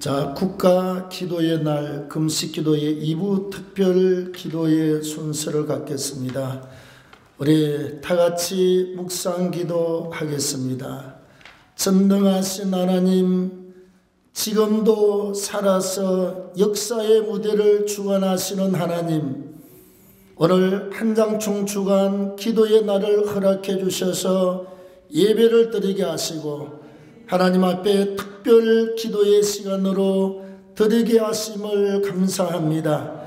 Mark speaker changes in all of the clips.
Speaker 1: 자, 국가 기도의 날 금식 기도의 2부 특별 기도의 순서를 갖겠습니다. 우리 다 같이 묵상 기도하겠습니다. 전능하신 하나님, 지금도 살아서 역사의 무대를 주관하시는 하나님, 오늘 한장총 주간 기도의 날을 허락해 주셔서 예배를 드리게 하시고 하나님 앞에 특별 기도의 시간으로 드리게 하심을 감사합니다.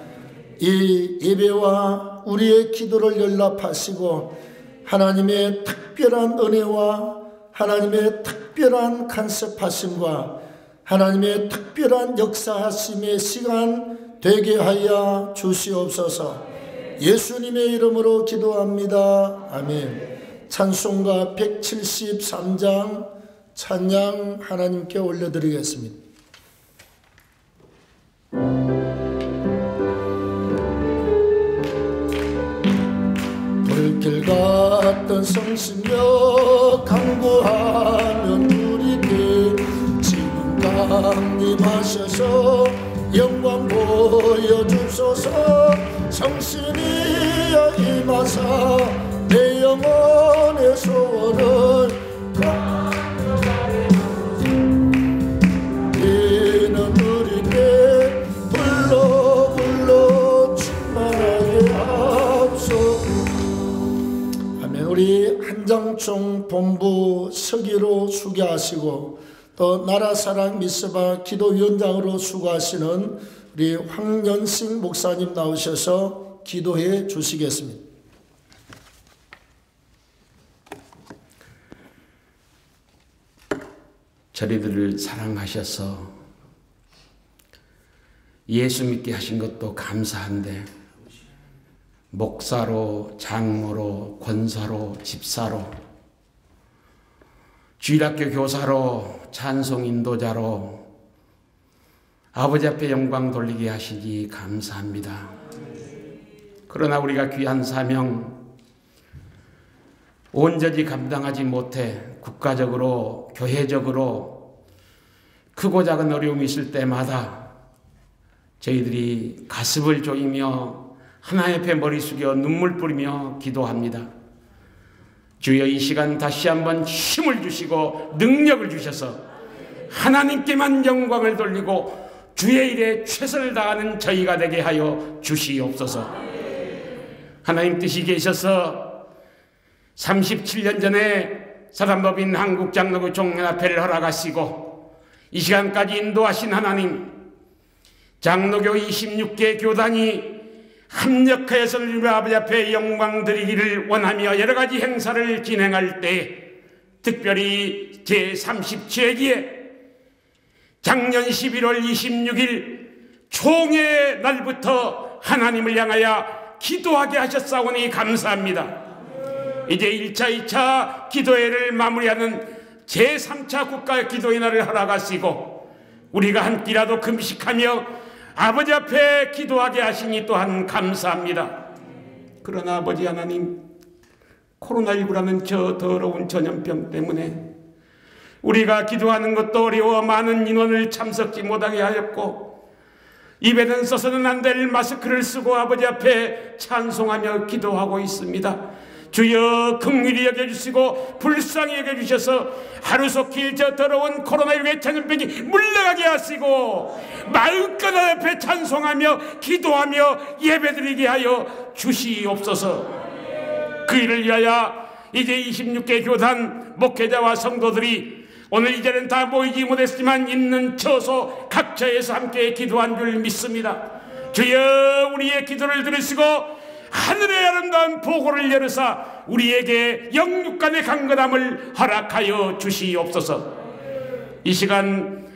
Speaker 1: 이 예배와 우리의 기도를 연락하시고 하나님의 특별한 은혜와 하나님의 특별한 간섭하심과 하나님의 특별한 역사하심의 시간 되게 하여 주시옵소서. 예수님의 이름으로 기도합니다. 아멘. 찬송가 173장 찬양 하나님께 올려드리겠습니다. 불길 같던 성심여 강구하면 우리께 지금 강림하셔서 영광 보여주소서. 성신이여 임하사 내 영혼의 소원을 이는 우리께 불러 충만하게 하옵소서. 아멘. 우리 한장총 본부 서기로 수고하시고 또 나라사랑 미스바 기도위원장으로 수고하시는 우리 황연식 목사님 나오셔서 기도해 주시겠습니다.
Speaker 2: 저희들을 사랑하셔서 예수 믿게 하신 것도 감사한데 목사로, 장로로, 권사로, 집사로, 주일학교 교사로, 찬송 인도자로 아버지 앞에 영광 돌리게 하시니 감사합니다. 그러나 우리가 귀한 사명 온전히 감당하지 못해 국가적으로, 교회적으로 크고 작은 어려움이 있을 때마다 저희들이 가슴을 조이며 하나님 앞에 머리 숙여 눈물 뿌리며 기도합니다. 주여 이 시간 다시 한번 힘을 주시고 능력을 주셔서 하나님께만 영광을 돌리고 주의 일에 최선을 다하는 저희가 되게 하여 주시옵소서. 하나님 뜻이 계셔서 37년 전에 사단법인 한국장로교 종례합회를 허락하시고 이 시간까지 인도하신 하나님, 장로교 26개 교단이 합력하여서 우리 아버지 앞에 영광 드리기를 원하며 여러 가지 행사를 진행할 때 특별히 제37회기에 작년 11월 26일 총회 날부터 하나님을 향하여 기도하게 하셨사오니 감사합니다. 이제 1차, 2차 기도회를 마무리하는 제3차 국가 기도의 날을 허락하시고 우리가 한 끼라도 금식하며 아버지 앞에 기도하게 하시니 또한 감사합니다. 그러나 아버지 하나님, 코로나19라는 저 더러운 전염병 때문에 우리가 기도하는 것도 어려워 많은 인원을 참석지 못하게 하였고 입에는 써서는 안 될 마스크를 쓰고 아버지 앞에 찬송하며 기도하고 있습니다. 주여 긍휼히 여겨주시고 불쌍히 여겨주셔서 하루속히 저 더러운 코로나19의 전염병이 물러가게 하시고 마음껏 앞에 찬송하며 기도하며 예배드리게 하여 주시옵소서. 그 일을 위하여 이제 26개 교단 목회자와 성도들이 오늘 이제는 다 모이지 못했지만 있는 처소 각처에서 함께 기도한 줄 믿습니다. 주여 우리의 기도를 들으시고 하늘의 아름다운 보고를 열으사 우리에게 영육간의 강건함을 허락하여 주시옵소서. 이 시간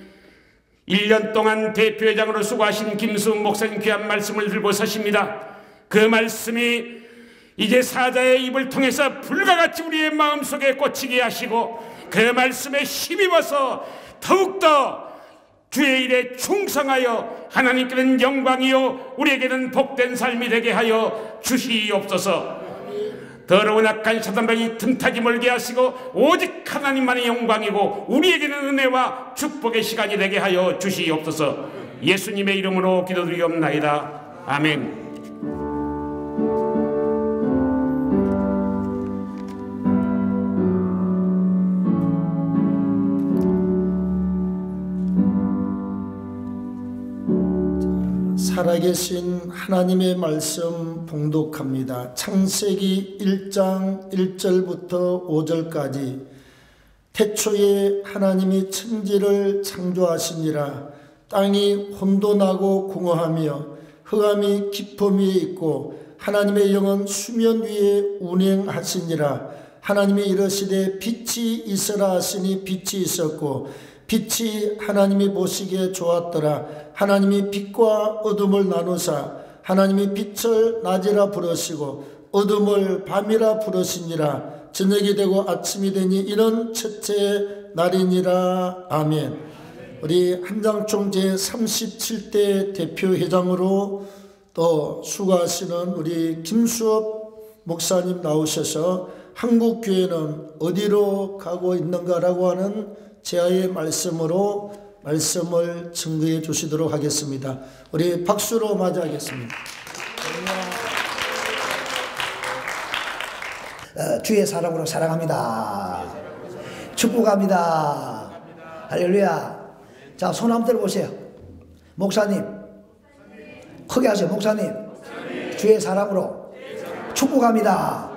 Speaker 2: 1년 동안 대표회장으로 수고하신 김수훈 목사님 귀한 말씀을 들고 서십니다. 그 말씀이 이제 사자의 입을 통해서 불과 같이 우리의 마음속에 꽂히게 하시고 그 말씀에 힘입어서 더욱더 주의 일에 충성하여 하나님께는 영광이요 우리에게는 복된 삶이 되게 하여 주시옵소서. 더러운 악한 사단들이 틈타지 멀게 하시고 오직 하나님만의 영광이고 우리에게는 은혜와 축복의 시간이 되게 하여 주시옵소서. 예수님의 이름으로 기도드리옵나이다. 아멘.
Speaker 1: 살아계신 하나님의 말씀 봉독합니다. 창세기 1장 1절부터 5절까지. 태초에 하나님이 천지를 창조하시니라. 땅이 혼돈하고 공허하며 흑암이 깊음 위에 있고 하나님의 영은 수면 위에 운행하시니라. 하나님이 이르시되 빛이 있으라 하시니 빛이 있었고 빛이 하나님이 보시기에 좋았더라. 하나님이 빛과 어둠을 나누사 하나님이 빛을 낮이라 부르시고 어둠을 밤이라 부르시니라. 저녁이 되고 아침이 되니 이는 첫째 날이니라. 아멘. 우리 한장총 제37대 대표회장으로 또 수고하시는 우리 김수업 목사님 나오셔서 한국교회는 어디로 가고 있는가라고 하는 제아의 말씀으로 말씀을 증거해 주시도록 하겠습니다. 우리 박수로 맞이하겠습니다.
Speaker 3: 주의 사랑으로 사랑합니다. 축복합니다. 할렐루야. 자, 손 한번 들어보세요. 목사님, 크게 하세요. 목사님, 주의 사랑으로 축복합니다.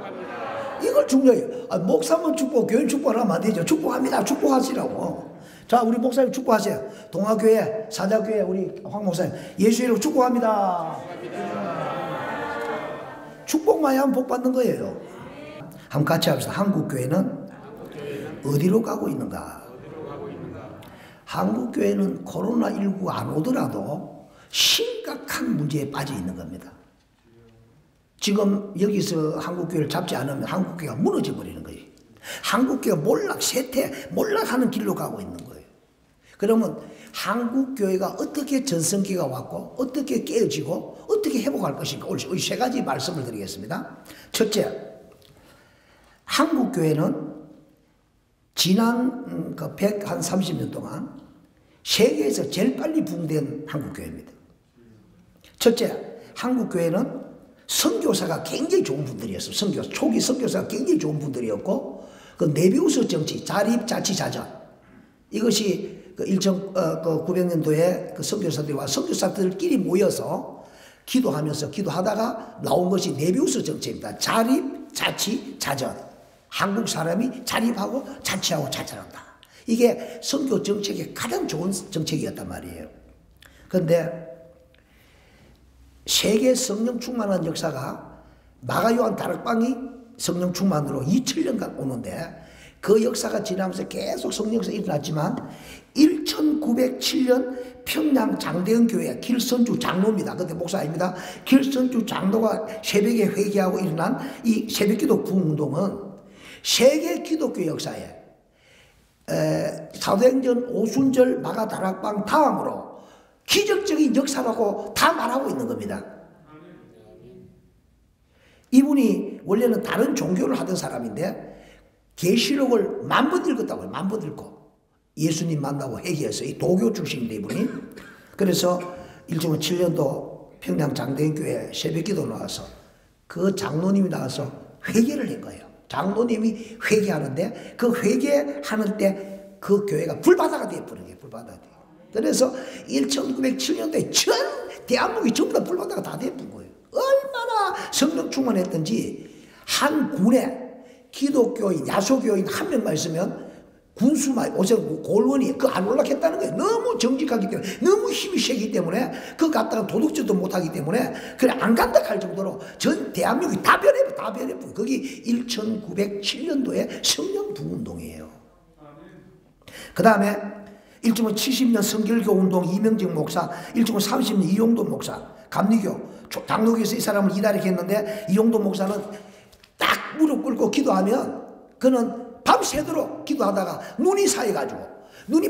Speaker 3: 이걸 중요해요. 목사만 축복, 교인 축복하면 안 되죠. 축복합니다. 축복하시라고. 자, 우리 목사님 축복하세요. 동아교회, 사자교회 우리 황 목사님, 예수 이름으로 축복합니다. 축복만 하면 복 받는 거예요. 한번 같이 합시다. 한국교회는 어디로 가고 있는가? 한국교회는 코로나19 안 오더라도 심각한 문제에 빠져 있는 겁니다. 지금 여기서 한국교회를 잡지 않으면 한국교회가 무너져 버리는 거예요. 한국교회가 몰락하는 길로 가고 있는 거예요. 그러면 한국교회가 어떻게 전성기가 왔고 어떻게 깨어지고 어떻게 회복할 것인가, 오늘 세 가지 말씀을 드리겠습니다. 첫째, 한국교회는 지난 130년 동안 세계에서 제일 빨리 부흥된 한국교회입니다. 첫째, 한국교회는 선교사가 굉장히 좋은 분들이었어요. 초기 선교사가 굉장히 좋은 분들이었고, 그 네비우스 정치, 자립, 자치, 자전, 이것이 그 1900년도에 그 선교사들과 선교사들끼리 모여서 기도하다가 나온 것이 네비우스 정치입니다. 자립, 자치, 자전. 한국 사람이 자립하고 자치하고 자전한다. 이게 선교 정책의 가장 좋은 정책이었단 말이에요. 그런데 세계 성령 충만한 역사가 마가요한 다락방이 성령 충만으로 2000년간 오는데, 그 역사가 지나면서 계속 성령에서 일어났지만 1907년 평양 장대현 교회 길선주 장로입니다. 그때 목사 아닙니다. 길선주 장로가 새벽에 회개하고 일어난 이 새벽기도 부흥운동은 세계 기독교 역사에 사도행전 오순절 마가 다락방 다음으로 기적적인 역사라고 다 말하고 있는 겁니다. 이분이 원래는 다른 종교를 하던 사람인데 계시록을 10,000번 읽었다고요. 10,000번 읽고 예수님 만나고 회개해서, 이 도교 출신인데 이분이. 그래서 1907년도 평양 장대교회 새벽기도 나와서 그 장로님이 나와서 회개를 한 거예요. 장로님이 회개하는데 그 회개하는 때 그 교회가 불바다가 되어버린 거예요. 불바다가. 그래서 1907년도에 전 대한민국이 전부 다 불바다가 다 되어버린 거예요. 얼마나 성령 충만했던지, 한 군에 기독교인, 야소교인 한 명만 있으면 군수만, 골원이 그 안 올라갔다는 거예요. 너무 정직하기 때문에, 너무 힘이 세기 때문에, 그 갔다가 도둑질도 못하기 때문에, 그래, 안 간다 할 정도로 전 대한민국이 다 변해버려. 거기 1907년도에 성령 부운동이에요. 그 다음에 1970년 성결교 운동 이명정 목사, 1930년 이용도 목사, 감리교, 장로교에서 이 사람을 이달이렇게 했는데, 이용도 목사는 딱 무릎 꿇고 기도하면 그는 밤새도록 기도하다가 눈이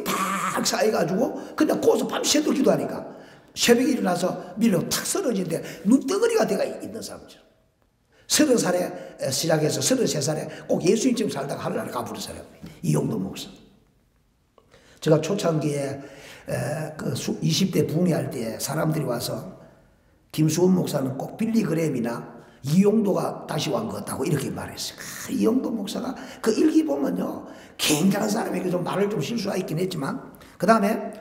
Speaker 3: 팍 쌓여가지고 그냥 거기서 밤새도록 기도하니까 새벽에 일어나서 밀려 탁 쓰러지는데 눈덩어리가 돼가 있는 사람이죠. 30살에 시작해서 33살에 꼭 예수님처럼 살다가 하늘나라 가버린 사람이에요. 이용도 목사. 제가 초창기에 그 20대 붕괴할 때 사람들이 와서 김수원 목사는 꼭 빌리그램이나 이용도가 다시 완 것 같다고 이렇게 말했어요. 이용도 목사가 그 일기 보면요, 굉장한 사람에게 좀 말을 좀 실수가 있긴 했지만, 그 다음에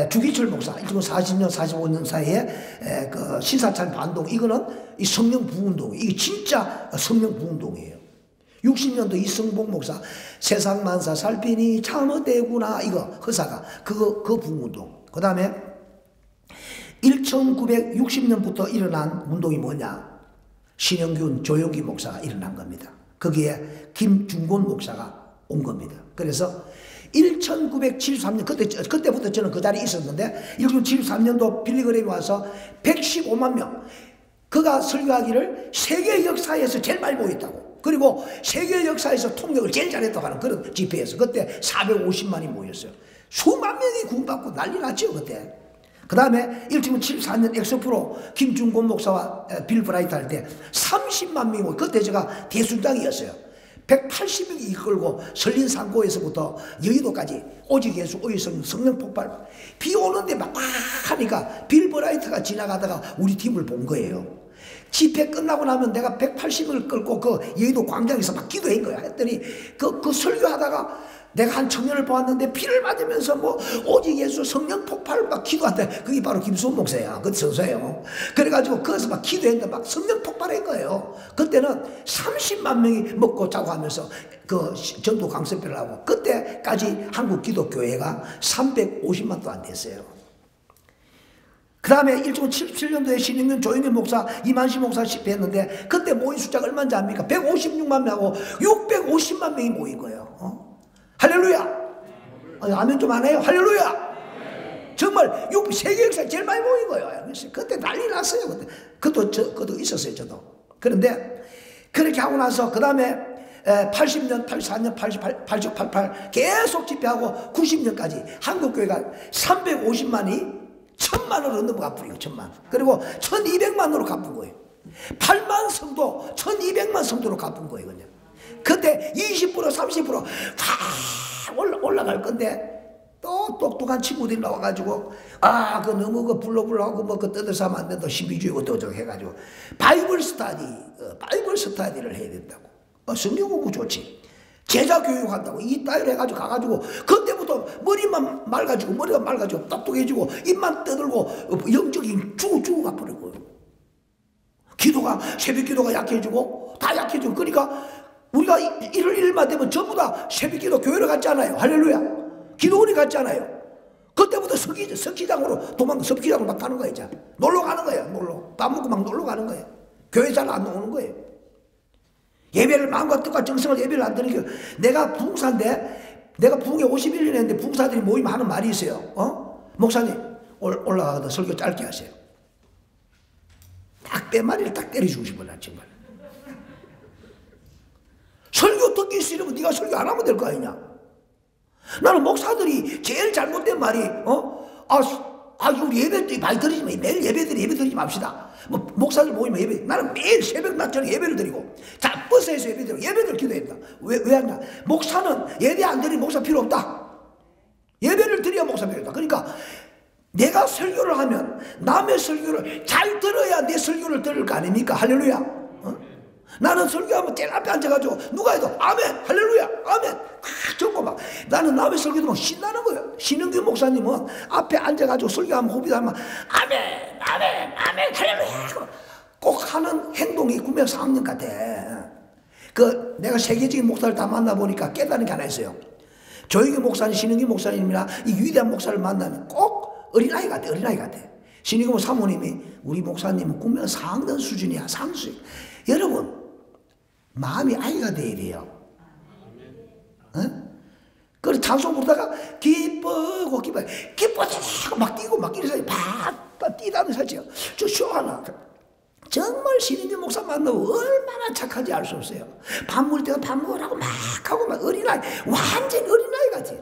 Speaker 3: 주기철 목사, 40년, 45년 사이에 그 신사찬 반동, 이거는 이 성령 부운동, 이게 진짜 성령 부운동이에요. 60년도 이승복 목사, 세상 만사 살피니 참어대구나, 이거 허사가 그 부운동. 그 다음에 1960년부터 일어난 운동이 뭐냐? 신영균, 조용기 목사가 일어난 겁니다. 거기에 김중곤 목사가 온 겁니다. 그래서 1973년, 그때부터 저는 그 자리에 있었는데, 1973년도 빌리그램이 와서 115만 명, 그가 설교하기를 세계 역사에서 제일 많이 모였다고. 그리고 세계 역사에서 통역을 제일 잘했다고 하는 그런 집회에서 그때 450만이 모였어요. 수만 명이 구원받고 난리 났죠, 그때. 그 다음에 1974년 엑소프로 김중곤 목사와 빌 브라이트 할 때 30만 명이 모여. 그때 제가 대순장이었어요. 180명이 이끌고 설린산고에서부터 여의도까지 오직 예수, 오직 성령 폭발. 비 오는데 막 하니까 빌 브라이트가 지나가다가 우리 팀을 본 거예요. 집회 끝나고 나면 내가 180명을 끌고 그 여의도 광장에서 막 기도한 거야. 했더니 그 설교하다가 내가 한 청년을 보았는데 피를 맞으면서 뭐 오직 예수 성령 폭발 막 기도한다. 그게 바로 김수원 목사야. 그 선서예요. 그래가지고 거기서 막 기도했는데 막 성령 폭발한 거예요. 그때는 30만 명이 먹고 자고 하면서 그 전도 강습회를 하고, 그때까지 한국 기독교회가 350만도 안 됐어요. 그 다음에 1977년도에 신임균, 조영현 목사, 이만시 목사 집회했는데, 그때 모인 숫자가 얼마인지 압니까? 156만 명하고 650만 명이 모인 거예요. 할렐루야! 아멘 좀 안 해요? 할렐루야! 정말 세계 역사에 제일 많이 모인 거예요. 그때 난리 났어요. 그것도 있었어요, 저도. 그런데 그렇게 하고 나서 그 다음에 80년, 84년, 88, 87, 88 계속 집회하고 90년까지 한국교회가 350만이 1000만으로 넘어가버리고 1000만. 그리고 1200만으로 갚은 거예요. 8만 성도, 1200만 성도로 갚은 거예요, 그냥. 그때 20%, 30% 올라갈 건데, 또 똑똑한 친구들이 나와가지고, 그 너무 그 불러하고 뭐 그 떠들어서면 안 된다. 신비주의고 어쩌고 해가지고, 바이블 스타디를 해야 된다고. 성경 공부 좋지. 제자 교육한다고 이 따위로 해가지고 가가지고, 그때부터 머리가 맑아지고 똑똑해지고 입만 떠들고 영적인 죽어 가버리고요. 기도가, 새벽 기도가 약해지고 다 약해지고. 그러니까 우리가 일일만 되면 전부 다 새벽 기도 교회로 갔잖아요. 할렐루야. 기도원이 갔잖아요. 그때부터 석기장으로 석기장으로 막 가는 거예요. 이제 놀러 가는 거예요. 밥 먹고 막 놀러 가는 거예요. 교회 잘 안 오는 거예요. 예배를 마음과 뜻과 정성을 예배를 안 드는 게, 내가 붕사인데, 내가 붕에 51년 했는데 붕사들이 모이면 하는 말이 있어요. 목사님 올라가서 설교 짧게 하세요. 딱 빼마리를 딱 때려주고 싶어. 나 정말 설교 듣기 싫으면 네가 설교 안 하면 될 거 아니냐. 나는 목사들이 제일 잘못된 말이 우리 예배 많이 드리지 마. 매일 예배 드리지 맙시다. 뭐 목사들 모이면 예배. 나는 매일 새벽 낮저녁 예배를 드리고, 자 버스에서 예배 드리고, 예배를 기도했다. 왜 하냐? 목사는 예배 안 드리면 목사 필요 없다. 예배를 드려야 목사 필요 없다. 그러니까 내가 설교를 하면 남의 설교를 잘 들어야 내 설교를 들을 거 아닙니까? 할렐루야. 나는 설교하면 제일 앞에 앉아가지고 누가 해도 아멘, 할렐루야, 아멘 적고 막, 나는 남의 설교도 막 신나는 거예요. 신영균 목사님은 앞에 앉아가지고 설교하면 호비하면 아멘, 아멘, 아멘, 할렐루야 꼭 하는 행동이 구명 4학년 같아. 내가 세계적인 목사를 다 만나보니까 깨달은 게 하나 있어요. 조영기 목사님, 신영균 목사님이나 이 위대한 목사를 만나면 꼭 어린아이 같아. 신영균 사모님이 우리 목사님은 구명 4학년 수준이야. 상수. 여러분, 마음이 아이가 돼야 돼요. 그래서 찬송 부르다가 기뻐고 막 뛰고 막 이래서 팍 뛰다면서 하죠. 저 쇼하나. 정말 신인규 목사 만나고 얼마나 착한지 알 수 없어요. 밥 먹을 때가 밥 먹으라고 막 하고 막 어린아이, 완전 어린아이 같이.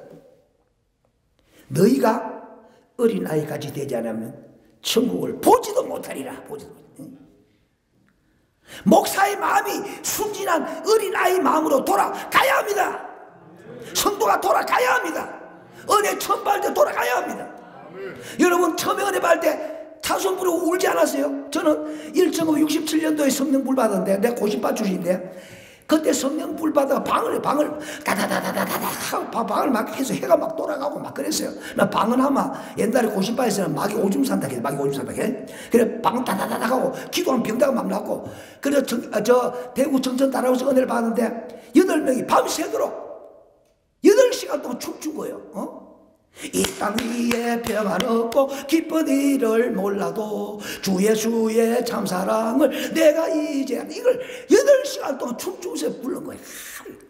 Speaker 3: 너희가 어린아이까지 되지 않으면 천국을 보지도 못하리라. 목사의 마음이 순진한 어린아이 마음으로 돌아가야 합니다. 성도가 돌아가야 합니다. 은혜 처음 받을 때 돌아가야 합니다. 여러분 처음에 은혜 받을 때 타손 부르고 울지 않았어요? 저는 1967년도에 성령 불 받았는데 내가 고신파 출신인데 그때 성령 불 받아가 방을 다다다다다다 방을 막 해서 해가 막 돌아가고 막 그랬어요. 나 방은 아마 옛날에 고신파에서는 막이 오줌 산다 해. 막이 오줌 산다 해. 그래 방은 다다다다 하고 기도하면 병자가 막 났고 그래 저 대구 정천 따라오서 은혜를 받았는데 8명이 밤새도록 8시간 동안 춤춘 거예요. 이 땅 위에 평안없고 기쁜 일을 몰라도 주 예수의 참사랑을 내가 이제 이걸 8시간 동안 춤추면서 부른 거예요.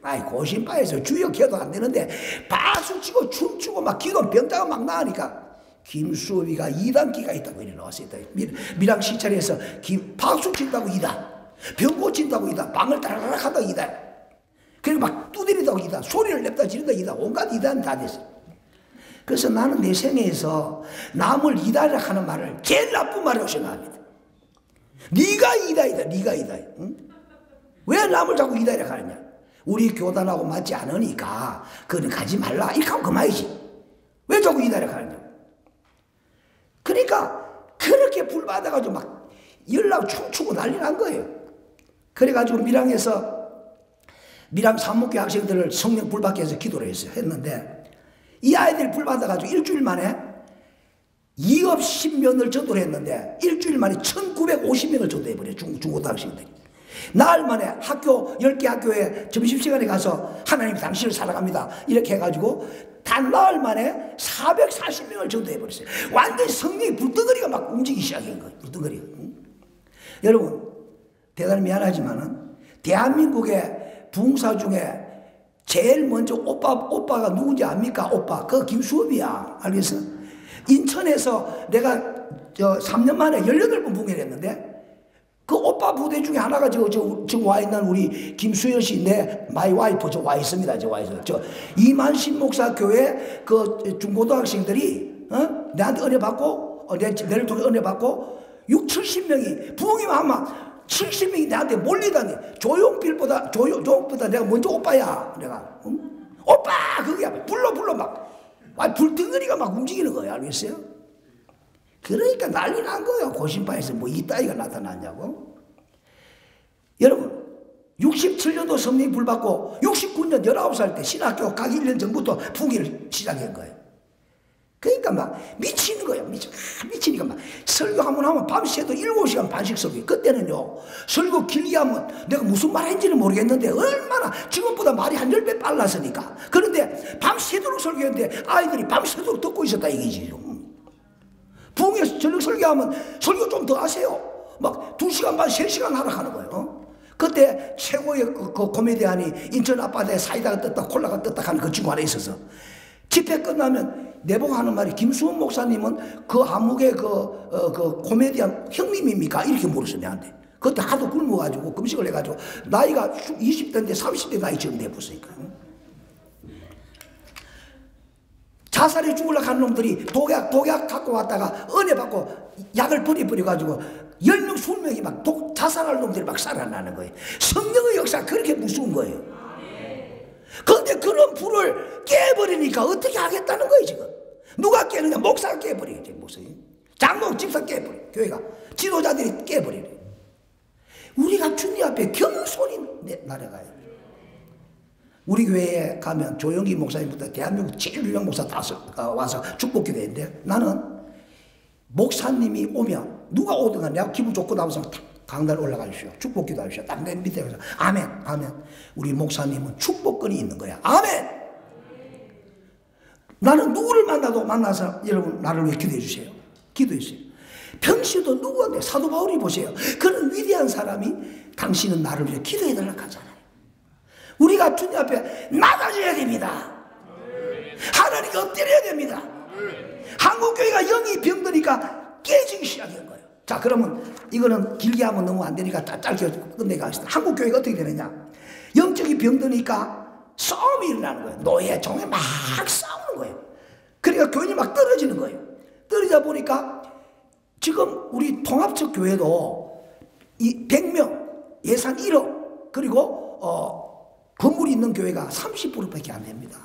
Speaker 3: 아이 고신파에서 주여 기도 안 되는데 박수치고 춤추고 막 기도 병자가 막 나으니까 김수업이가 이단기가 있다고 이래 나왔어요. 밀양 시찰에서 박수 친다고 이단, 병 고친다고 이단, 방을 따라락 한다고 이단, 그리고 막 두드린다고 이단, 소리를 냅다 지른다 이단, 온갖 이단 다 됐어. 그래서 나는 내 생애에서 남을 이다라 하는 말을 제일 나쁜 말이라고 생각합니다. 네가 이다이다, 네가 이다. 응? 왜 남을 자꾸 이다라 하느냐? 우리 교단하고 맞지 않으니까 그건 가지 말라. 이렇게 하면 그만이지. 왜 자꾸 이다라 하느냐? 그러니까 그렇게 불받아가지고 막 연락 춤추고 난리 난 거예요. 그래가지고 밀양에서 밀양 산목교 학생들을 성령 불받게 해서 기도를 했는데 이 아이들이 불받아가지고 일주일 만에 2업 10면을 전도를 했는데 일주일 만에 1950명을 전도해버려요. 중고등학생들이. 나흘 만에 학교 10개 학교에 점심시간에 가서 하나님 당신을 사랑합니다 이렇게 해가지고 단 나흘 만에 440명을 전도해버렸어요. 완전히 성령이 불덩어리가 막 움직이기 시작한 거예요. 불덩어리가. 여러분 대단히 미안하지만은 대한민국의 부흥사 중에 제일 먼저 오빠가 누군지 압니까? 오빠 그 김수업이야. 알겠어? 인천에서 내가 3년 만에 18번 부흥회를 했는데 그 오빠 부대 중에 하나가 지금 와 있는 우리 김수현 씨, 내 마이 와이프 저 와 있습니다. 저 와 있어요. 저 이만신 목사 교회 그 중고등학생들이 내한테 은혜 받고 내를 통해 은혜 받고 60-70명이 부흥회만 하면 70명이 나한테 몰리다니. 조용필보다 내가 먼저 오빠야. 내가 오빠 그게 불러 막 불덩어리가 막 움직이는 거야. 알겠어요? 그러니까 난리 난 거예요. 고신파에서 뭐 이따위가 나타났냐고. 여러분 67년도 성령 불받고 69년 19살 때 신학교 가기 1년 전부터 부흥회를 시작한 거예요. 그러니까 막 미치는 거예요. 미치니까 막 설교 한 번 하면 밤새도 7시간 반씩 설교. 그때는요 설교 길게 하면 내가 무슨 말 했는지는 모르겠는데 얼마나 지금보다 말이 한 10배 빨랐으니까. 그런데 밤새도록 설교했는데 아이들이 밤새도록 듣고 있었다 이거지. 부흥에서 저녁 설교하면 설교 좀 더 하세요. 막 2시간 반 3시간 하라 하는 거예요. 그때 최고의 그 코미디언이 인천 앞바다에 사이다가 떴다 콜라가 떴다 하는 그 친구 하나 있어서 집회 끝나면 내보고 하는 말이 김수원 목사님은 그 암흑의 그 코미디언 형님입니까? 이렇게 물었어 내한테. 그때 하도 굶어가지고 금식을 해가지고 나이가 20대인데 30대 나이쯤 돼버렸으니까. 자살해 죽으려고 하는 놈들이 독약 갖고 왔다가 은혜 받고 약을 버려가지고 10명 20명이 막 자살할 놈들이 막 살아나는 거예요. 성령의 역사가 그렇게 무서운 거예요. 그런데 그런 불을 깨버리니까 어떻게 하겠다는 거예요 지금. 누가 깨느냐? 목사가 깨버리겠지. 목사님 장로 집사 깨버려. 교회가 지도자들이 깨버리래. 우리가 주님 앞에 겸손히 나아가요. 우리 교회에 가면 조영기 목사님부터 대한민국 제일 유명 목사 다 와서 축복기도했는데 나는 목사님이 오면 누가 오든 내가 기분 좋고 나와서 강단 올라가 주시오. 축복기도 하시오. 딱 내 밑에 가서 아멘 아멘. 우리 목사님은 축복권이 있는 거야. 아멘. 나는 누구를 만나서 여러분 나를 위해 기도해 주세요. 기도해 주세요. 평시에도 누구한테 사도 바울이 보세요. 그런 위대한 사람이 당신은 나를 위해 기도해 달라고 하잖아요. 우리가 주님 앞에 나가줘야 됩니다. 하나님께 엎드려야 됩니다. 한국교회가 영이 병드니까 깨지기 시작한 거예요. 자 그러면 이거는 길게 하면 너무 안 되니까 짧게 끝내가겠습니다. 한국교회가 어떻게 되느냐? 영적이 병드니까 싸움이 일어나는 거예요. 노예, 종에 막 싸우는 거예요. 그러니까 교인이 막 떨어지는 거예요. 떨어지다 보니까 지금 우리 통합적 교회도 이 100명 예산 1억, 그리고 건물이 있는 교회가 30%밖에 안 됩니다.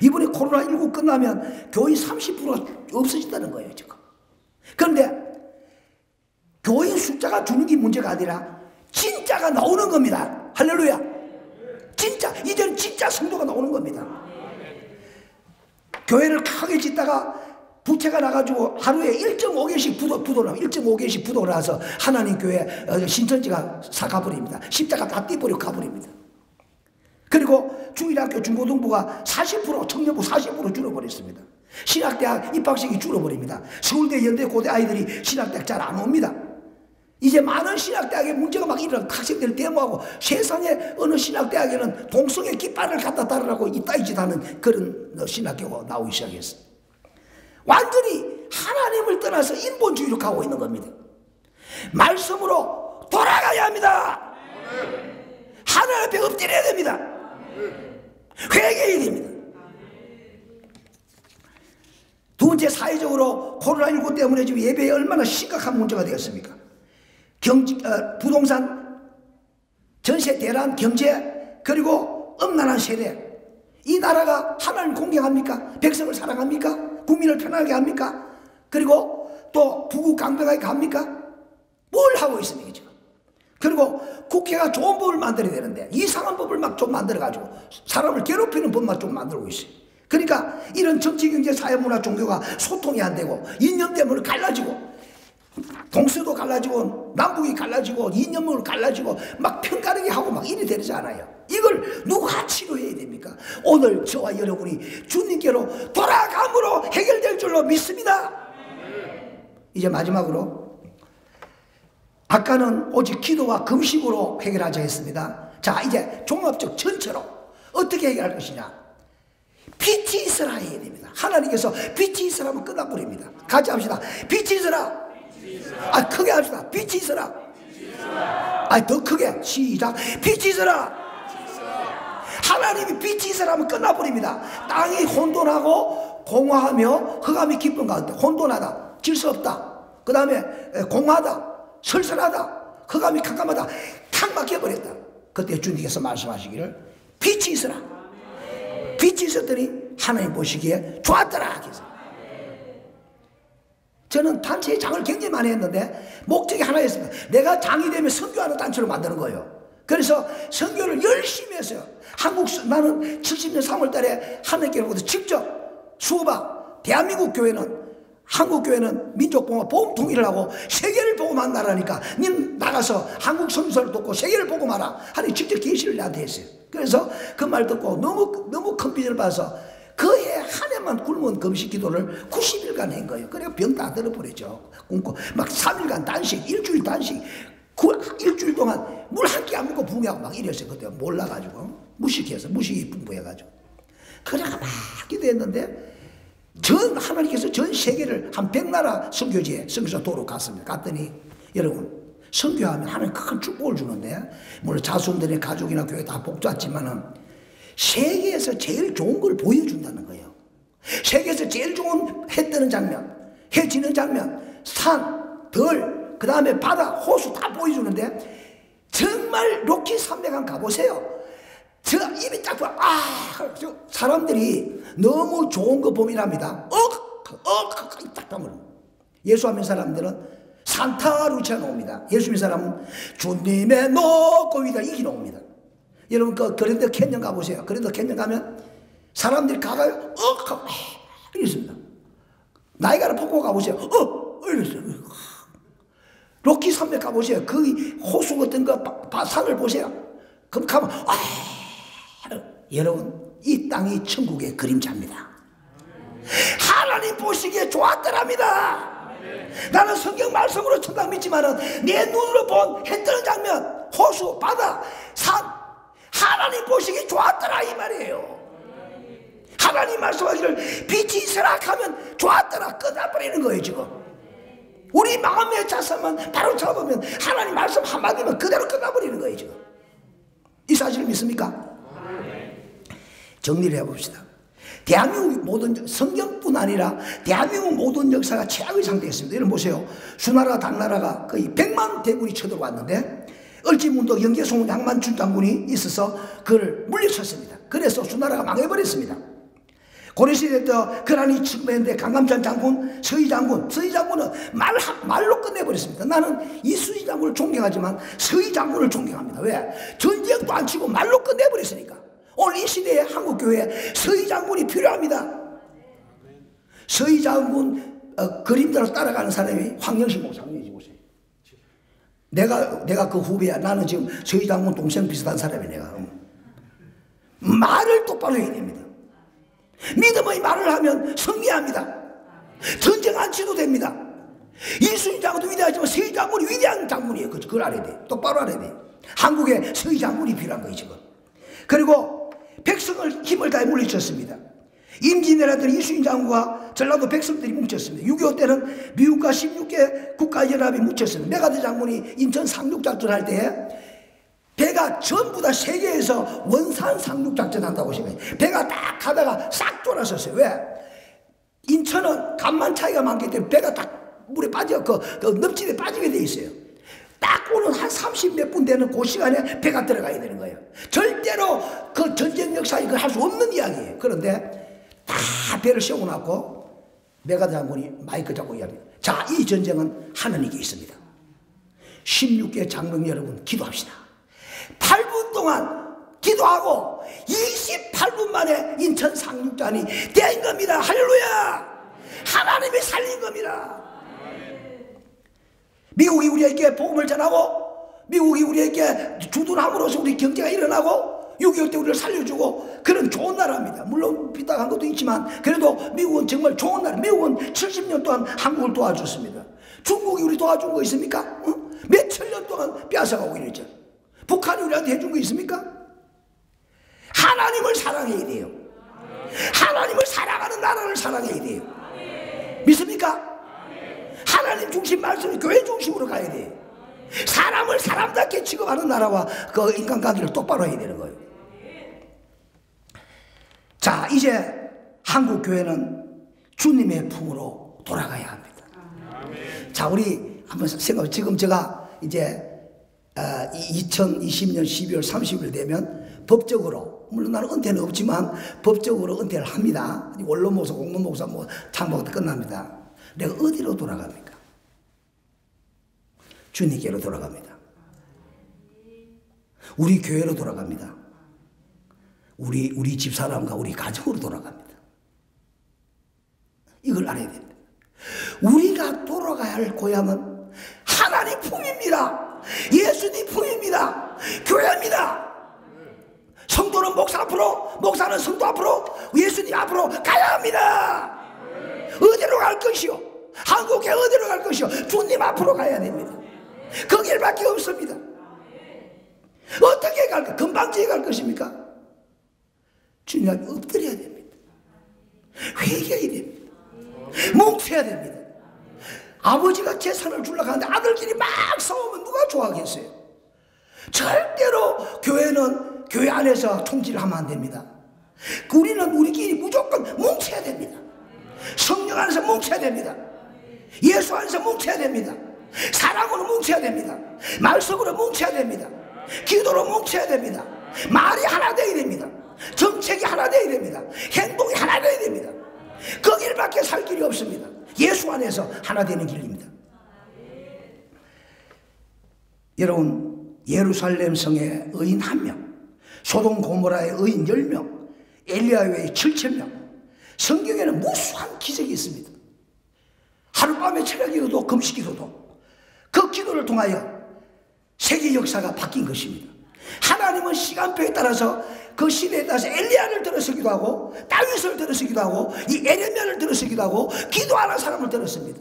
Speaker 3: 이번에 코로나19 끝나면 교인 30%가 없어진다는 거예요, 지금. 그런데 교인 숫자가 주는 게 문제가 아니라 진짜가 나오는 겁니다. 할렐루야. 진짜, 이제는 진짜 성도가 나오는 겁니다. 교회를 크게 짓다가 부채가 나가지고 하루에 1.5개씩 부도가 나서 하나님 교회 신천지가 사가버립니다. 십자가 다 떼버리고 가버립니다. 그리고 주일학교 중고등부가 40%, 청년부 40% 줄어버렸습니다. 신학대학 입학식이 줄어버립니다. 서울대, 연대, 고대 아이들이 신학대학 잘 안 옵니다. 이제 많은 신학대학에 문제가 막 일어나고 학생들 데모하고 세상에 어느 신학대학에는 동성애 깃발을 갖다 달으라고 이따위 짓 하는 그런 신학교가 나오기 시작했어요. 완전히 하나님을 떠나서 인본주의로 가고 있는 겁니다. 말씀으로 돌아가야 합니다. 하나님 앞에 엎드려야 됩니다. 회개해야 됩니다. 두 번째, 사회적으로 코로나19 때문에 지금 예배에 얼마나 심각한 문제가 되었습니까? 부동산, 전세 대란, 경제, 그리고 엄난한 세대. 이 나라가 하나님 공경합니까? 백성을 사랑합니까? 국민을 편하게 합니까? 그리고 또 부국 강병하게 합니까? 뭘 하고 있습니까 지금? 그리고 국회가 좋은 법을 만들어야 되는데 이상한 법을 막 좀 만들어가지고 사람을 괴롭히는 법만 좀 만들고 있어요. 그러니까 이런 정치, 경제, 사회, 문화, 종교가 소통이 안 되고 이념 때문에 갈라지고, 동서도 갈라지고 남북이 갈라지고 이념으로 갈라지고 막 편가르기 하고 막 이리 되지 않아요. 이걸 누가 치료해야 됩니까? 오늘 저와 여러분이 주님께로 돌아감으로 해결될 줄로 믿습니다. 이제 마지막으로, 아까는 오직 기도와 금식으로 해결하자 했습니다. 자, 이제 종합적 전체로 어떻게 해결할 것이냐? 빛이 있으라 해야 됩니다. 하나님께서 빛이 있으라면 끝나버립니다. 같이 합시다. 빛이 있으라. 크게 합시다. 빛이 있으라. 더 크게. 시작. 빛이 있으라. 하나님이 빛이 있으라면 끝나버립니다. 땅이 혼돈하고 공허하며 흑암이 깊은 가운데, 혼돈하다, 질서 없다, 그 다음에 공허하다, 설설하다, 흑암이 캄캄하다, 탁 막혀버렸다. 그때 주님께서 말씀하시기를 빛이 있으라. 빛이 있었더니 하나님 보시기에 좋았더라. 저는 단체의 장을 굉장히 많이 했는데 목적이 하나였습니다. 내가 장이 되면 선교하는 단체로 만드는 거예요. 그래서 선교를 열심히 했어요. 나는 70년 3월 달에 하나님께로부터 직접 수호바, 대한민국 교회는, 한국 교회는 민족봉화 복음 통일을 하고 세계를 보고 만나라니까 님 나가서 한국 선교사를 돕고 세계를 보고 마라 하니 직접 계시를 나한테 했어요. 그래서 그 말 듣고 너무 큰 빚을 봐서 그 해 한 해만 굶은 금식 기도를 90일간 한 거예요. 그래서 병 다 들어버리죠. 굶고 막 3일간 단식, 일주일 단식, 일주일 동안 물 한 끼 안 먹고 붕괴하고 막 이랬어요. 그때 몰라가지고 무식해서, 무식이 풍부해가지고. 그래가 막 기도했는데 하나님께서 전 세계를 한 100나라 선교지에 선교사 도로 갔습니다. 갔더니 여러분, 선교하면 하나님 큰 축복을 주는데, 물론 자손들의 가족이나 교회 다 복잡지만은 세계에서 제일 좋은 걸 보여준다는 거예요. 세계에서 제일 좋은 해 뜨는 장면, 해 지는 장면, 산, 들, 그 다음에 바다, 호수 다 보여주는데, 정말 로키 산맥한 가보세요. 저 입이 딱 사람들이 너무 좋은 거 보민합니다. 딱 다물. 예수 하는 사람들은 산타 루치아 나옵니다. 예수 믿는 사람은 주님의 높고 위다 이기 나옵니다. 여러분 그랜드 캐년 가보세요. 그랜드 캐년 가면 사람들이 가가요. 이랬습니다. 나이가라 폭포 가보세요. 이랬어요. 로키 산맥 가보세요. 그 호수 같은 거 산을 보세요. 그럼 가면 여러분, 이 땅이 천국의 그림자입니다. 하나님 보시기에 좋았더랍니다. 나는 성경 말씀으로 천당 믿지만은 내 눈으로 본 해 뜨는 장면, 호수, 바다, 산, 하나님 보시기에 좋았더라 이 말이에요. 하나님 말씀하기를 빛이 있으라 하면 좋았더라 끝나버리는 거예요. 지금 우리 마음의 자세만 바로 잡으면 하나님 말씀 한마디면 그대로 끝나버리는 거예요. 지금 이 사실을 믿습니까? 정리를 해봅시다. 대한민국 모든, 성경뿐 아니라 대한민국 모든 역사가 최악의 상태였습니다. 여러분 보세요. 수나라 당나라가 거의 100만 대군이 쳐들어왔는데 을지문덕 영계송 양만춘 장군이 있어서 그를 물리쳤습니다. 그래서 수나라가 망해버렸습니다. 고려시대 때 그란이 측면인데 강감찬 장군, 서희 장군은 말로 끝내버렸습니다. 나는 이수지 장군을 존경하지만 서희 장군을 존경합니다. 왜? 전쟁도 안 치고 말로 끝내버렸으니까. 오늘 이 시대에 한국교회에 서희 장군이 필요합니다. 서희 장군 그림대로 따라가는 사람이 황영식 목사. 내가 그 후배야. 나는 지금 서희 장군 동생 비슷한 사람이 내가. 말을 똑바로 해야 됩니다. 믿음의 말을 하면 승리합니다. 전쟁 안 치도 됩니다. 이수진 장군도 위대하지만 서희 장군이 위대한 장군이에요. 그걸 알아야 돼. 똑바로 알아야 돼. 한국에 서희 장군이 필요한 거예요 지금. 그리고 백성을 힘을 다해 물리쳤습니다. 임진왜란때 이수진 장군과 전라도 백성들이 뭉쳤습니다. 6.25 때는 미국과 16개 국가연합이 뭉쳤습니다. 메가드 장군이 인천 상륙작전 할 때 배가 전부 다 세계에서 원산 상륙작전 한다고 하시면 배가 딱 가다가 싹 돌아섰어요. 왜? 인천은 간만 차이가 많기 때문에 배가 딱 물에 빠져 그 늪지대에 빠지게 돼 있어요. 딱 오는 한 30몇 분 되는 그 시간에 배가 들어가야 되는 거예요. 절대로 그 전쟁 역사에 그걸 할 수 없는 이야기예요. 그런데 다 배를 세워놓고 메가드 장군이 마이크 잡고 이야기합니다. 자, 이 전쟁은 하나님께 있습니다. 16개 장병 여러분 기도합시다. 8분 동안 기도하고 28분 만에 인천 상륙전이 된 겁니다. 할렐루야. 하나님이 살린 겁니다. 미국이 우리에게 복음을 전하고 미국이 우리에게 주둔함으로써 우리 경제가 일어나고 6.25 때 우리를 살려주고 그런 좋은 나라입니다. 물론 삐딱한 것도 있지만 그래도 미국은 정말 좋은 나라. 미국은 70년 동안 한국을 도와줬습니다. 중국이 우리 도와준 거 있습니까? 응? 몇천 년 동안 빼앗아가고 이랬죠. 북한이 우리한테 해준 거 있습니까? 하나님을 사랑해야 돼요. 하나님을 사랑하는 나라를 사랑해야 돼요. 믿습니까? 하나님 중심 말씀이 교회 중심으로 가야 돼요. 사람을 사람답게 취급하는 나라와 그 인간관계를 똑바로 해야 되는 거예요. 자, 이제 한국 교회는 주님의 품으로 돌아가야 합니다. 자, 우리 한번 생각해. 지금 제가 이제 2020년 12월 30일 되면 법적으로, 물론 나는 은퇴는 없지만 법적으로 은퇴를 합니다. 원로 목사, 공무 목사, 참모가 끝납니다. 내가 어디로 돌아갑니까? 주님께로 돌아갑니다. 우리 교회로 돌아갑니다. 우리 집사람과 우리 가정으로 돌아갑니다. 이걸 알아야 됩니다. 우리가 돌아가야 할 고향은 하나님 품입니다. 예수님 품입니다. 교회입니다. 성도는 목사 앞으로, 목사는 성도 앞으로, 예수님 앞으로 가야 합니다. 어디로 갈 것이요? 한국에 어디로 갈 것이요? 주님 앞으로 가야 됩니다. 그 길밖에 없습니다. 어떻게 갈까? 금방지에 갈 것입니까? 주님 앞에 엎드려야 됩니다. 회개해야 됩니다. 뭉쳐야 됩니다. 아버지가 재산을 주려고 하는데 아들끼리 막 싸우면 누가 좋아하겠어요? 절대로 교회는 교회 안에서 총질을 하면 안 됩니다. 우리는 우리끼리 무조건 뭉쳐야 됩니다. 성령 안에서 뭉쳐야 됩니다. 예수 안에서 뭉쳐야 됩니다. 사랑으로 뭉쳐야 됩니다. 말씀으로 뭉쳐야 됩니다. 기도로 뭉쳐야 됩니다. 말이 하나 되어야 됩니다. 정책이 하나 되어야 됩니다. 행동이 하나 되어야 됩니다. 그 길밖에 살 길이 없습니다. 예수 안에서 하나 되는 길입니다. 여러분, 예루살렘 성에 의인 1명, 소돔 고모라의 의인 10명, 엘리야의 7,000명, 성경에는 무수한 기적이 있습니다. 하룻밤에 철야 기도도 금식 기도도 그 기도를 통하여 세계 역사가 바뀐 것입니다. 하나님은 시간표에 따라서 그 시대에 따라서 엘리야를 들어서기도 하고 다윗을 들어서기도 하고 이 에레미야를 들어서기도 하고 기도하는 사람을 들었습니다.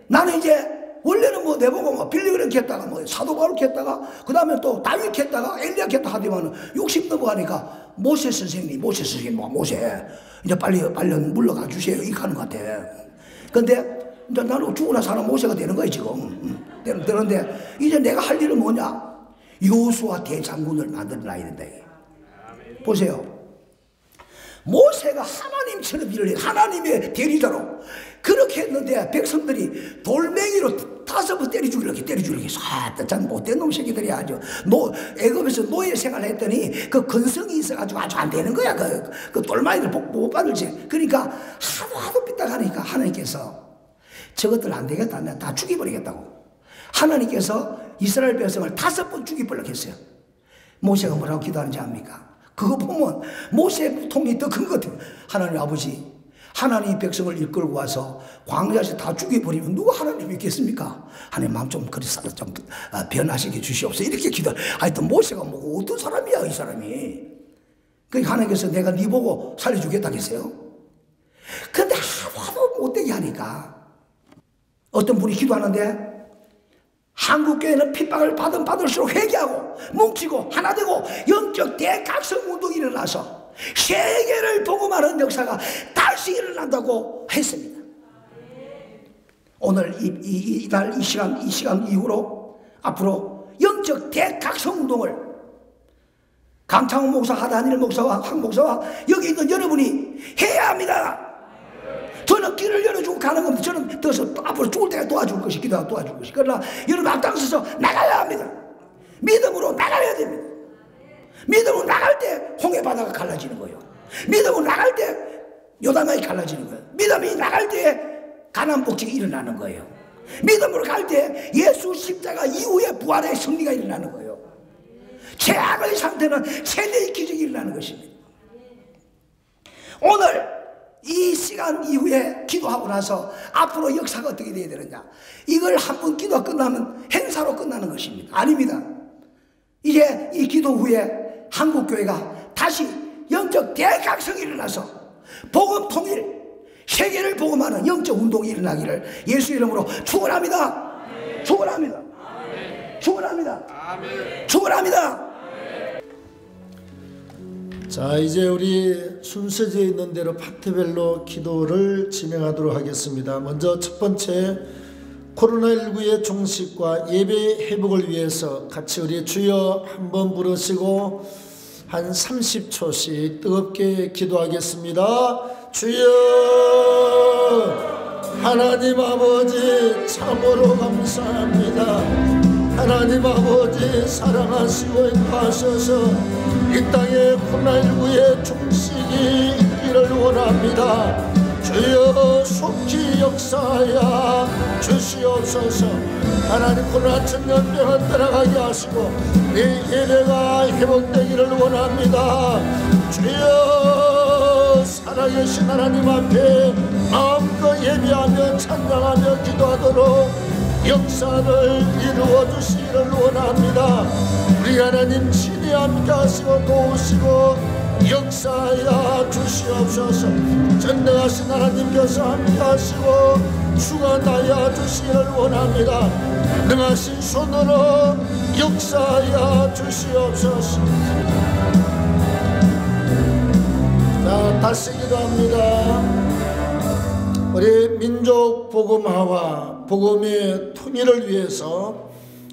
Speaker 3: 나는 이제 원래는 내보고 빌리그램 켰다가 사도 바울 켰다가 그 다음에 또 다윗 켰다가 엘리야 켰다 하더만 60 넘어가니까 모세 선생님 모세 이제 빨리 물러가 주세요 이렇게 하는 것 같아. 근데 이제 나는 죽으나 사나 모세가 되는 거야 지금. 되는데 이제 내가 할 일은 뭐냐? 여호수아 대장군을 만들어놔야 된다. 보세요. 모세가 하나님처럼 일을 해. 하나님의 대리자로 그렇게 했는데 백성들이 돌멩이로 다 사서 뭐 때려 죽이려고 참 못된 놈 새끼들이 아주 애굽에서 노예 생활을 했더니 그 근성이 있어가지고 아주 안 되는 거야. 그 똘마이들 복 못 받을지. 그러니까 하도 삐딱하니까 하나님께서 저것들 안 되겠다, 내가 다 죽여버리겠다고 하나님께서 이스라엘 백성을 5번 죽여버리려고 했어요. 모세가 뭐라고 기도하는지 압니까? 그거 보면 모세의 통이 더 큰 것 같아요. 하나님 아버지, 하나님 백성을 이끌고 와서 광야에서 다 죽여버리면 누가 하나님 믿겠습니까? 하나님 마음 좀 그래서 좀 변화시켜 주시옵소서. 이렇게 기도해. 하여튼 모세가 뭐고 어떤 사람이야 이 사람이. 그러니까 하나님께서 내가 네 보고 살려주겠다고 했어요. 근데 하도 못되게 하니까 어떤 분이 기도하는데 한국교회는 핍박을 받을수록 회개하고 뭉치고 하나 되고 영적 대각성 운동이 일어나서 세계를 복음하는 역사가 다시 일어난다고 했습니다. 오늘 이 시간 이후로 앞으로 영적 대각성 운동을 강창훈 목사와 다니엘 목사와 황 목사와 여기 있는 여러분이 해야 합니다. 저는 길을 열어주고 가는 겁니다. 저는 더 앞으로 죽을 때까지 도와줄 것이 기도하고 도와줄 것이. 그러나 여러분 앞장서서 나가야 합니다. 믿음으로 나가야 됩니다. 믿음으로 나갈 때 홍해 바다가 갈라지는 거예요. 믿음으로 나갈 때 요단강이 갈라지는 거예요. 믿음이 나갈 때 가나안 복지가 일어나는 거예요. 믿음으로 갈 때 예수 십자가 이후에 부활의 승리가 일어나는 거예요. 최악의 상태는 세대의 기적이 일어나는 것입니다. 오늘 이 시간 이후에 기도하고 나서 앞으로 역사가 어떻게 되어야 되느냐, 이걸 한 번 기도가 끝나면 행사로 끝나는 것입니다. 아닙니다. 이제 이 기도 후에 한국교회가 다시 영적 대각성이 일어나서 복음 통일, 세계를 복음하는 영적 운동이 일어나기를 예수 이름으로 축원합니다. 축원합니다. 축원합니다. 축원합니다.
Speaker 1: 자, 이제 우리 순서지에 있는 대로 파트별로 기도를 진행하도록 하겠습니다. 먼저 첫 번째, 코로나19의 종식과 예배 회복을 위해서 같이 우리 주여 한번 부르시고 한 30초씩 뜨겁게 기도하겠습니다. 주여 하나님 아버지 참으로 감사합니다. 하나님 아버지 사랑하시고 인도하셔서 이 땅에 코로나19의 종식이 있기를 원합니다. 주여 속히 역사하여 주시옵소서. 하나님 코로나 전염병을 떠나가게 하시고 이 예배가 회복되기를 원합니다. 주여 살아계신 하나님 앞에 마음껏 예배하며 찬양하며 기도하도록 역사를 이루어 주시기를 원합니다. 우리 하나님 친히 함께 하시고 도우시고 역사하여 주시옵소서. 전능하신 하나님께서 함께 하시고 주관하여 주시기를 원합니다. 능하신 손으로 역사하여 주시옵소서. 자, 다시 기도합니다. 우리 민족 복음화와 복음의 통일을 위해서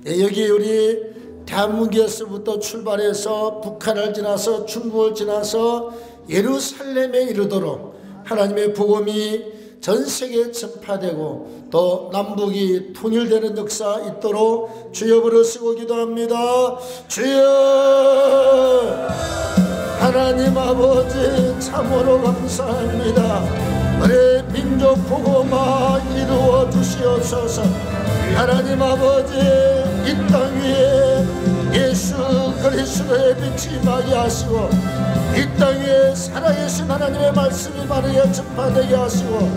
Speaker 1: 여기 우리 대한민국에서부터 출발해서 북한을 지나서 중국을 지나서 예루살렘에 이르도록 하나님의 복음이 전 세계에 전파되고 또 남북이 통일되는 역사 있도록 주여 부르시고 기도합니다. 주여 하나님 아버지 참으로 감사합니다. 우리 민족 복음화 이루어 주시옵소서. 하나님 아버지 이 땅 위에 예수 그리스도의 빛이 임하게 하시고 이 땅 위에 살아계신 하나님의 말씀이 바르게 전파되게 하시고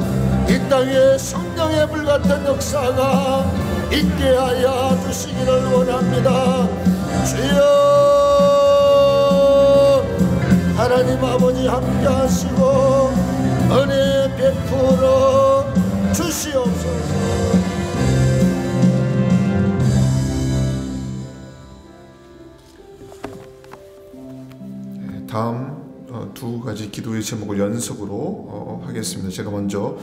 Speaker 1: 이 땅 위에 성령의 불같은 역사가 있게 하여 주시기를 원합니다. 주여 하나님 아버지 함께 하시고 은혜 베풀어 주시옵소서.
Speaker 4: 다음 두 가지 기도의 제목을 연속으로 하겠습니다. 제가 먼저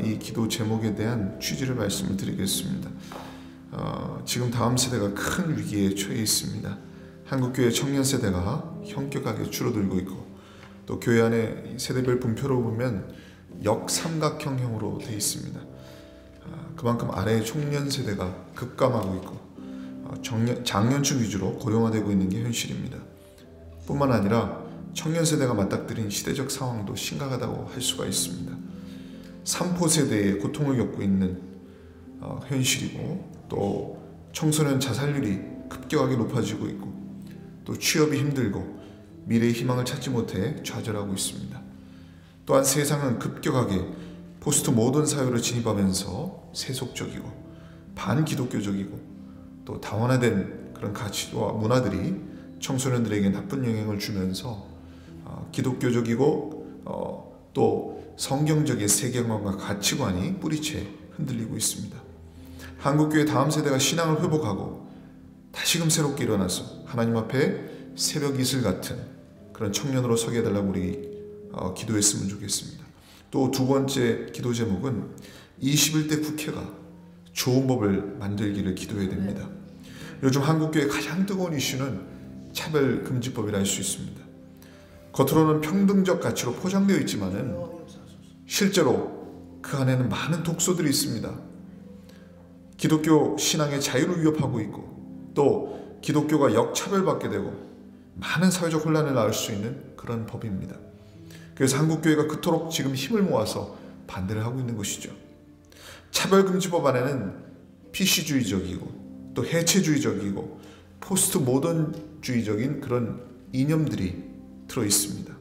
Speaker 4: 이 기도 제목에 대한 취지를 말씀을 드리겠습니다. 지금 다음 세대가 큰 위기에 처해 있습니다. 한국교회 청년 세대가 현격하게 줄어들고 있고 또 교회 안에 세대별 분표로 보면 역삼각형으로 되어 있습니다. 그만큼 아래의 청년 세대가 급감하고 있고 장년층 위주로 고령화되고 있는 게 현실입니다. 뿐만 아니라 청년 세대가 맞닥뜨린 시대적 상황도 심각하다고 할 수가 있습니다. 3포 세대의 고통을 겪고 있는 현실이고, 또 청소년 자살률이 급격하게 높아지고 있고, 또 취업이 힘들고 미래의 희망을 찾지 못해 좌절하고 있습니다. 또한 세상은 급격하게 포스트 모던 사회로 진입하면서 세속적이고 반기독교적이고 또 다원화된 그런 가치와 문화들이 청소년들에게 나쁜 영향을 주면서 기독교적이고 또 성경적인 세계관과 가치관이 뿌리채 흔들리고 있습니다. 한국교회 다음 세대가 신앙을 회복하고 다시금 새롭게 일어나서 하나님 앞에 새벽 이슬 같은 그런 청년으로 서게 해달라고 우리 기도했으면 좋겠습니다. 또 두 번째 기도 제목은 21대 국회가 좋은 법을 만들기를 기도해야 됩니다. 요즘 한국교회의 가장 뜨거운 이슈는 차별금지법이라 할 수 있습니다. 겉으로는 평등적 가치로 포장되어 있지만은 실제로 그 안에는 많은 독소들이 있습니다. 기독교 신앙의 자유를 위협하고 있고, 또 기독교가 역차별받게 되고 많은 사회적 혼란을 낳을 수 있는 그런 법입니다. 그래서 한국교회가 그토록 지금 힘을 모아서 반대를 하고 있는 것이죠. 차별금지법 안에는 PC주의적이고 또 해체주의적이고 포스트 모던주의적인 그런 이념들이 들어있습니다.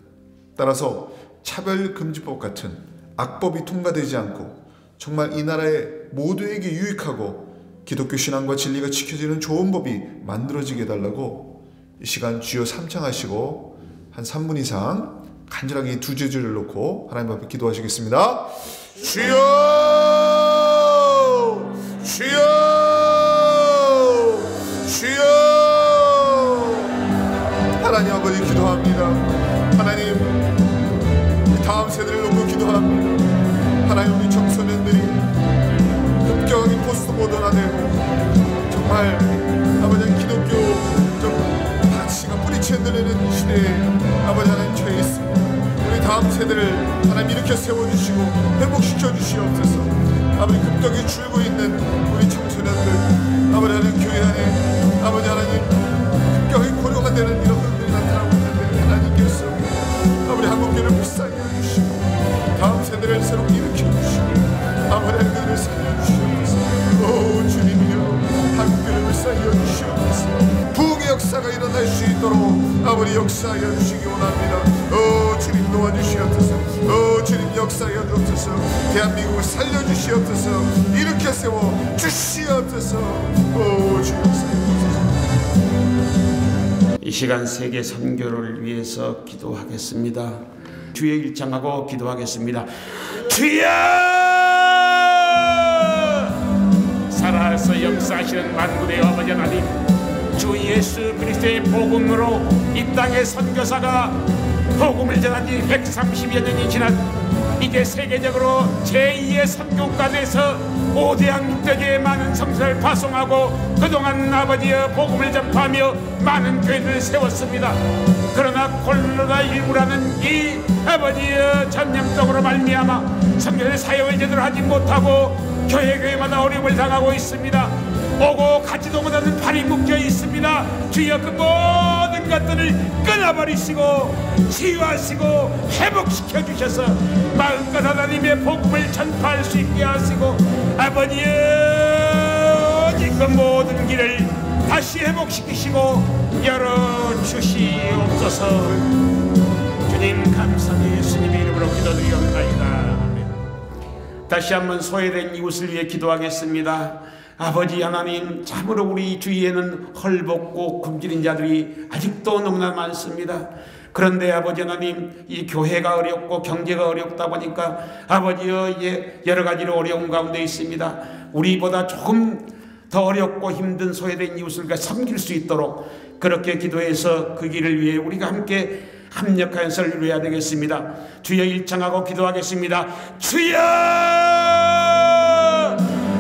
Speaker 4: 따라서 차별금지법 같은 악법이 통과되지 않고 정말 이 나라의 모두에게 유익하고 기독교 신앙과 진리가 지켜지는 좋은 법이 만들어지게 해달라고 이 시간 주여 삼창하시고 한 3분 이상 간절하게 이 두 제주를 놓고 하나님 앞에 기도하시겠습니다. 주여! 주여! 주여! 하나님 아버지 기도합니다. 하나님, 다음 세대를 놓고 기도합니다. 하나님, 우리 청소년들이 급격하게 포스트 모던화되고 정말 아버지 기독교적 가치가 뿌리채 흔들리는 시대에 아버지 하나님 처해 있습니다. 우리 다음 세대를 하나님 일으켜 세워주시고 회복시켜 주시옵소서. 아버지 급격히 줄고 있는 우리 청소년들 아버지 하나님 교회 안에 아버지 하나님 급격히 고려가 되는 이런 것들이 나타나고 있는데 하나님께서 아버지 한국교회를 불쌍히 해주시고 다음 세대를 새롭게 일으켜 주시고 아버지 하나님 그들을 살려주시옵소서. 오 주님이여, 한국교회를 불쌍히 해주시옵소서. 부흥의 역사가 일어날 수 있도록 아버지 역사하여 주시기 원합니다. 오 주님 도와주시옵소서. 오 주님 역사하여 주옵소서. 대한민국을 살려주시옵소서. 일으켜 세워 주시옵소서. 오 주님 역사하여 주옵소서.
Speaker 2: 이 시간 세계 선교를 위해서 기도하겠습니다. 주의 일창하고 기도하겠습니다. 주여! 살아서 역사하시는 만군의 아버지 하나님, 주 예수 그리스도의 복음으로 이 땅의 선교사가 복음을 전한 지 130여 년이 지난 이제 세계적으로 제2의 선교국가에서 5대양 6대교의 많은 성서를 파송하고 그동안 아버지의 복음을 전파하며 많은 교회들을 세웠습니다. 그러나 코로나19라는 이 아버지의 전염병으로 말미암아 성교의 사역을 제대로 하지 못하고 교회마다 어려움을 당하고 있습니다. 오고 가지도 못하는 팔이 묶여 있습니다. 주여, 그 모든 것들을 끊어버리시고 치유하시고 회복시켜 주셔서 마음껏 하나님의 복음을 전파할 수 있게 하시고 아버지의 오직 그 모든 길을 다시 회복시키시고 열어주시옵소서. 주님 감사합니다. 예수님의 이름으로 기도드리옵나이다. 다시 한번 소외된 이웃을 위해 기도하겠습니다. 아버지 하나님, 참으로 우리 주위에는 헐벗고 굶주린 자들이 아직도 너무나 많습니다. 그런데 아버지 하나님, 이 교회가 어렵고 경제가 어렵다 보니까 아버지의 여러 가지로 어려운 가운데 있습니다. 우리보다 조금 더 어렵고 힘든 소외된 이웃을 섬길 수 있도록 그렇게 기도해서 그 길을 위해 우리가 함께 합력하여서 이루어야 되겠습니다. 주여 일창하고 기도하겠습니다. 주여!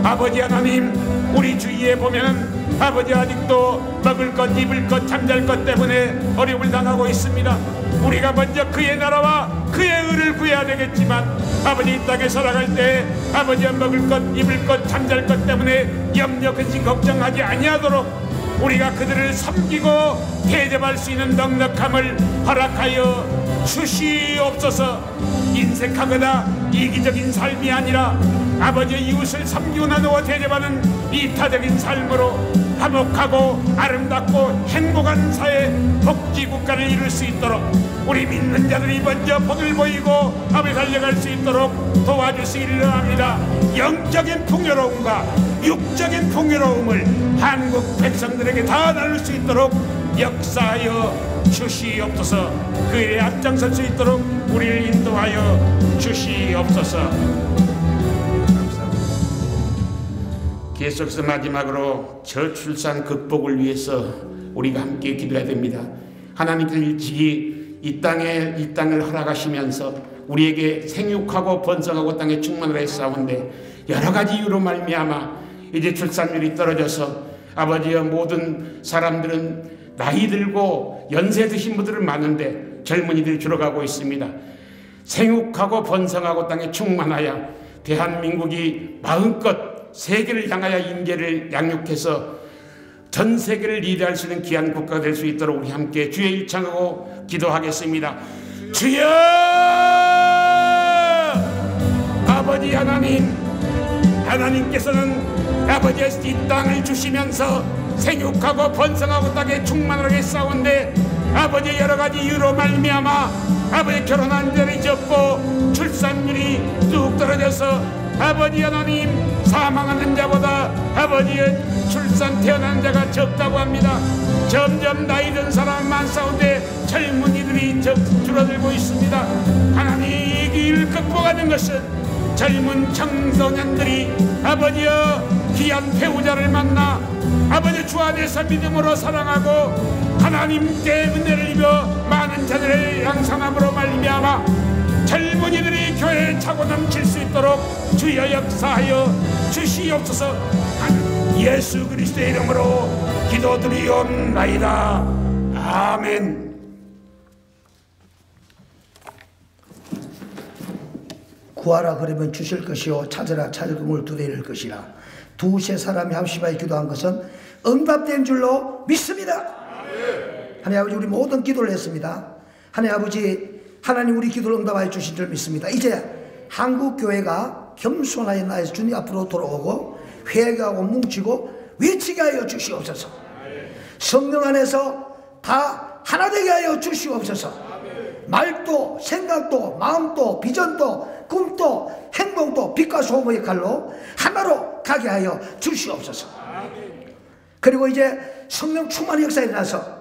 Speaker 2: 아버지 하나님, 우리 주위에 보면은 아버지 아직도 먹을 것, 입을 것, 잠잘 것 때문에 어려움을 당하고 있습니다. 우리가 먼저 그의 나라와 그의 의를 구해야 되겠지만 아버지 이 땅에 살아갈 때 아버지가 먹을 것, 입을 것, 잠잘 것 때문에 염려, 근심, 걱정하지 아니하도록 우리가 그들을 섬기고 대접할 수 있는 넉넉함을 허락하여 주시옵소서. 인색하거나 이기적인 삶이 아니라 아버지의 이웃을 섬기고 나누어 대접하는 이타적인 삶으로 화목하고 아름답고 행복한 사회 복지국가를 이룰 수 있도록 우리 믿는 자들이 먼저 복을 보이고 앞에 달려갈 수 있도록 도와주시기를 합니다. 영적인 풍요로움과 육적인 풍요로움을 한국 백성들에게 다 나눌 수 있도록 역사하여 주시옵소서. 그 일에 앞장설 수 있도록 우리를 인도하여 주시옵소서. 계속해서 마지막으로 저출산 극복을 위해서 우리가 함께 기도해야 됩니다. 하나님께서 일찍이 이 땅을 허락하시면서 우리에게 생육하고 번성하고 땅에 충만을 했사온데 여러 가지 이유로 말미암아 이제 출산율이 떨어져서 아버지의 모든 사람들은 나이 들고 연세 드신 분들은 많은데 젊은이들이 줄어가고 있습니다. 생육하고 번성하고 땅에 충만하여 대한민국이 마음껏 세계를 향하여 인재를 양육해서 전 세계를 리드할 수 있는 귀한 국가가 될 수 있도록 우리 함께 주의 일창하고 기도하겠습니다. 주여! 아버지 하나님께서는 아버지의 이 땅을 주시면서 생육하고 번성하고 땅에 충만하게 싸운데 아버지 여러 가지 이유로 말미암아 아버지 결혼한 자들이 적고 출산율이 뚝 떨어져서 아버지 하나님 사망하는 자보다 아버지의 출산 태어난 자가 적다고 합니다. 점점 나이 든 사람 많사온데 젊은이들이 줄어들고 있습니다. 하나님 이 길을 극복하는 것은 젊은 청소년들이 아버지여 귀한 배우자를 만나 아버지 주 안에서 믿음으로 사랑하고 하나님께 은혜를 입어 많은 자들의 양산함으로 말미암아 젊은이들이 교회에 차고 넘칠 수 있도록 주여 역사하여 주시옵소서. 예수 그리스도의 이름으로 기도드리옵나이다. 아멘.
Speaker 3: 구하라 그러면 주실 것이요 찾으라 찾으면 두드릴 것이라. 두세 사람이 합심하여 기도한 것은 응답된 줄로 믿습니다. 하나님 아버지 우리 모든 기도를 했습니다. 하나님 아버지 하나님 우리 기도를 응답하여 주신 줄 믿습니다. 이제 한국교회가 겸손하여 나에서 주님 앞으로 돌아오고 회개하고 뭉치고 외치게 하여 주시옵소서. 성령 안에서 다 하나 되게 하여 주시옵소서. 말도 생각도 마음도 비전도 꿈도 행동도 빛과 소금의 역할로 하나로 가게 하여 주시옵소서. 그리고 이제 성령 충만의 역사에 일어나서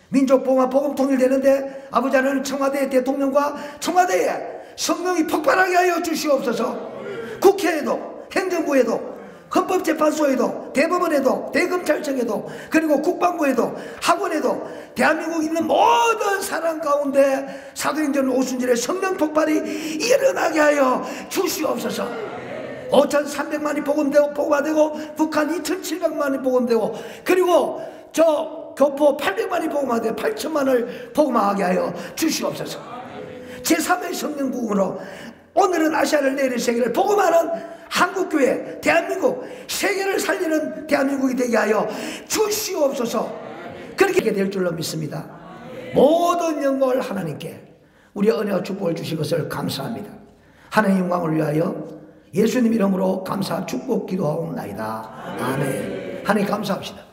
Speaker 3: 민족복음과 복음 통일되는데 아버지 하나님 청와대 대통령과 청와대에 성령이 폭발하게 하여 주시옵소서. 국회에도 행정부에도 헌법재판소에도 대법원에도 대검찰청에도 그리고 국방부에도 학원에도 대한민국에 있는 모든 사람 가운데 사도행전 오순절에 성령 폭발이 일어나게 하여 주시옵소서. 5,300만이 복음화 되고 북한 2,700만이 복음되고 그리고 저 교포 800만이 복음화되고 8천만을 복음화하게 하여 주시옵소서. 제3의 성령 부흥으로 오늘은 아시아를 내일은 세계를 복음하는 한국교회 대한민국 세계를 살리는 대한민국이 되게 하여 주시옵소서. 그렇게 될 줄로 믿습니다. 모든 영광을 하나님께 우리 은혜와 축복을 주신 것을 감사합니다. 하나님의 영광을 위하여 예수님 이름으로 감사 축복 기도하옵나이다. 아멘. 하나님 감사합시다.